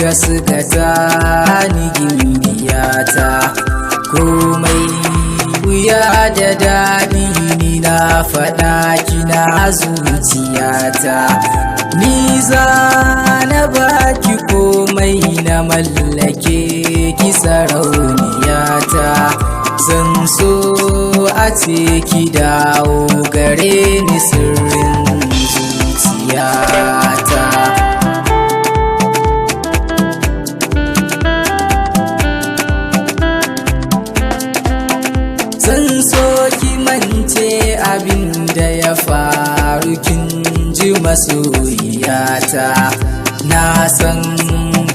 gasgata ni gimbiyata, komai wuya da daɗi ni na faɗa kina zuciyata. Ni za na baki komai na mallake ki sarauniyata, zan so a ce ki dawo gare ni sirrin zuciyata. Zan so ki mance abin da ya faru kin ji masoyiyata, na san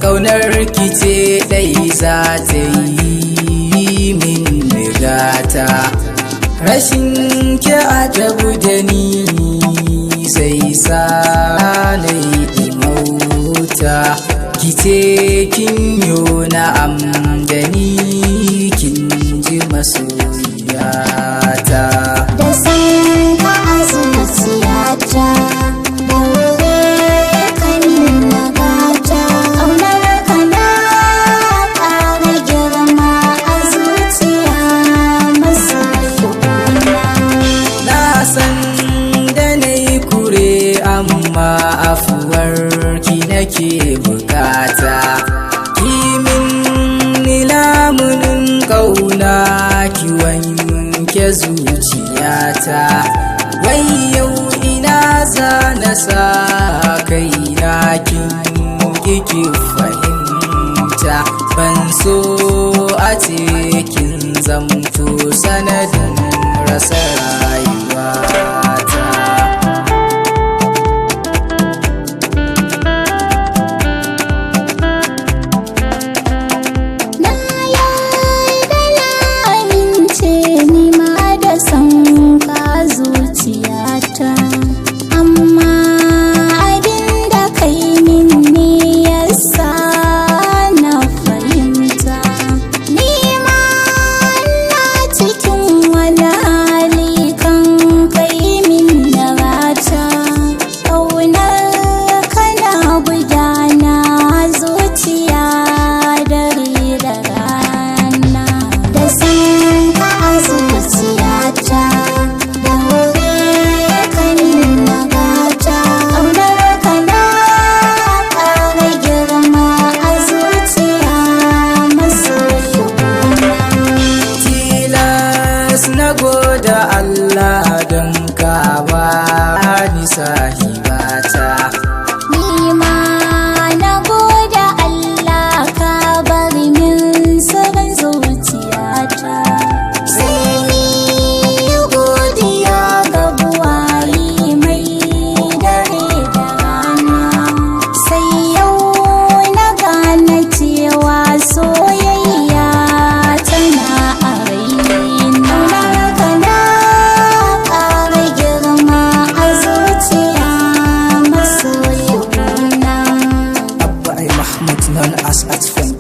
ƙaunar ki ce ɗai za ta yi min rigata. Rashin ki ajabu da ni sai sa na yi mauta, ki ce kin yo na'am da ni kin ji masoyiyata. Da san ka a zuciyata, da wuri ka nuna gata, ƙaunar ka na ƙara girma a zuciya masoyina. Na san da na yi kure amma afuwar ki nake bukata, kimin nilamunin ƙauna ki wanke zuciyata. Wai yau ina za na sa kaina kin ki fahimta, ban so a ce kin zamto sanadin rasa rayuwata. Na yarda na amince ni ma da san ka zuciyata, amma abin da kai min ne yasa na fahimta. Ni ma na cikin wani hali kan kai min da rata, ƙaunar kana gudana zuciya dare da rana. Da san ka a zuciyata, da wuri ka nuna gata, ƙaunar ka na ƙara girma a zuciya masoyina. Tilas na goda Allah don ka bani sahibata. Ni ma na gode Allah ka bar min sirrin zuciyata. Sai ni godiya ga buwayi mai dare da rana. Sai yau na gane cewa soyayya tana a raina. Ka na ƙara girma a zuciya masoyina. Abba ai Mahmud known as Atfan